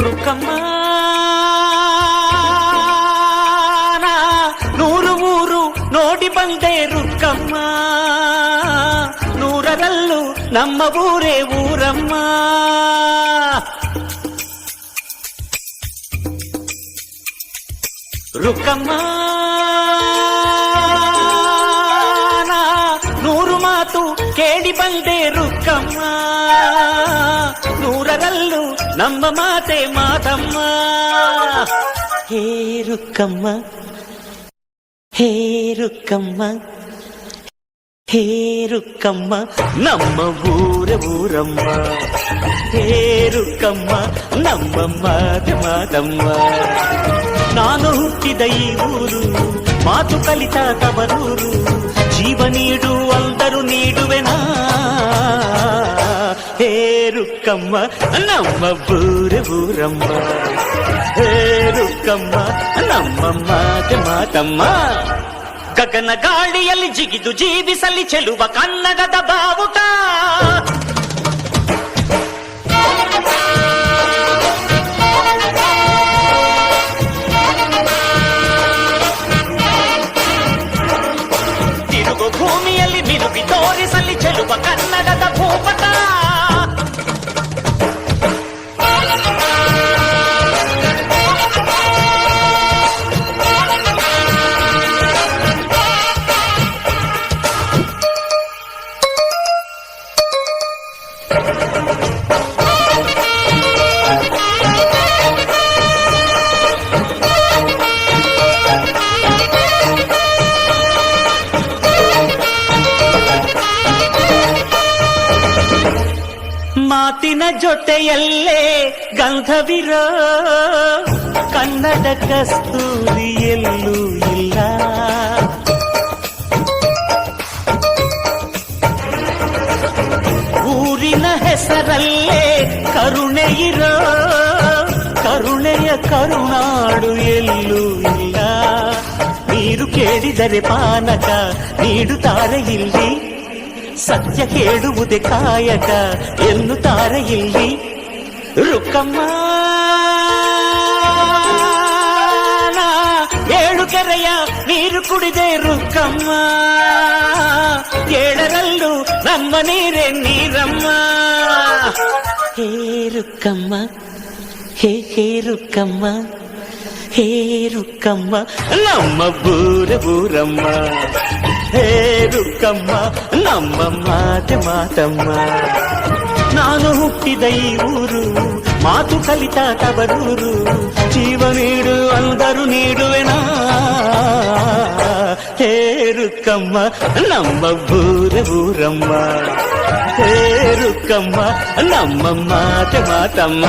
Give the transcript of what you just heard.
ರುಕ್ಕಮ್ಮ ನೂರು ಊರು ನೋಡಿ ಬಂದೆ ರುಕ್ಕಮ್ಮ, ನೂರರಲ್ಲೂ ನಮ್ಮ ಊರೇ ಊರಮ್ಮ. ರುಕ್ಕಮ್ಮ ನೂರು ಮಾತು ಕೇಳಿ ಬಂದೆ ರುಕ್ಕಮ್ಮ, ನೂರರಲ್ಲೂ ನಮ್ಮ ಮಾತೆ ಮಾತಮ್ಮ. ಹೇ ರುಕ್ಕಮ್ಮ, ಹೇ ರುಕ್ಕಮ್ಮ, ಹೇ ರುಕ್ಕಮ್ಮ, ನಮ್ಮ ಊರ ಊರಮ್ಮ. ಹೇ ರುಕ್ಕಮ್ಮ, ನಮ್ಮ ಮಾತೆ ಮಾತಮ್ಮ. ನಾನು ಹುಟ್ಟಿದ ಈ ಊರು, ಮಾತು ಕಲಿತ ತವರೂರು, ಜೀವ ನೀಡು ಅಂದರು ನೀಡುವೆನಾ. ಹೇ ರುಕ್ಕಮ್ಮ, ನಮ್ಮ ಊರ ಊರಮ್ಮ. ಹೇ ರುಕ್ಕಮ್ಮ, ನಮ್ಮ ಮಾತೆ ಮಾತಮ್ಮ. ಗಗನ ಗಾಳಿಯಲ್ಲಿ ಜಿಗಿದು ಜೀವಿಸಲಿ ಚೆಲುವ ಕನ್ನಡದ ಬಾವುಟ. ತಿರುಗು ಭೂಮಿಯಲ್ಲಿ ನಿಲುಗಿ ತೋರಿಸಲಿ ಚೆಲುವ ಕನ್ನಡದ ಭೂಪಟ. ಮಾತಿನ ಜೊತೆಯಲ್ಲೇ ಗಂಧವಿರೋ ಕನ್ನಡ ಕಸ್ತೂರಿ ಎಲ್ಲೂ ಇಲ್ಲ. ಊರಿನ ಹೆಸರಲ್ಲೇ ಕರುಣೆ ಇರೋ ಕರುಣೆಯ ಕರುನಾಡು ಎಲ್ಲೂ ಇಲ್ಲ. ನೀರು ಕೇಳಿದರೆ ಪಾನಕ ನೀಡುತ್ತಾರೆ ಇಲ್ಲಿ, ಸತ್ಯ ಕೇಳುವುದೇ ಕಾಯಕ ಎನ್ನುತ್ತಾರೆ ಇಲ್ಲಿ. ರುಕ್ಕಮ್ಮ ಏಳು ಕೆರೆಯ ನೀರು ಕುಡಿದೆ ರುಕ್ಕಮ್ಮ, ಏಳರಲ್ಲೂ ನಮ್ಮ ನೀರೇ ನೀರಮ್ಮ. ಹೇ ರುಕ್ಕಮ್ಮ, ಹೇ ಹೇ ರುಕ್ಕಮ್ಮ, ಹೇ ರುಕ್ಕಮ್ಮ, ನಮ್ಮ ಊರ ಊರಮ್ಮ. ಹೇ ರುಕ್ಕಮ್ಮ, ನಮ್ಮ ಮಾತೆ ಮಾತಮ್ಮ. ನಾನು ಹುಟ್ಟಿದ ಈ ಊರು, ಮಾತು ಕಲಿತ ತವರೂರು, ಜೀವ ನೀಡು ಅಂದರು ನೀಡುವೆನಾ. ಹೇ ರುಕ್ಕಮ್ಮ, ನಮ್ಮ ಊರ ಊರಮ್ಮ. ಹೇ ರುಕ್ಕಮ್ಮ, ನಮ್ಮ ಮಾತೆ ಮಾತಮ್ಮ.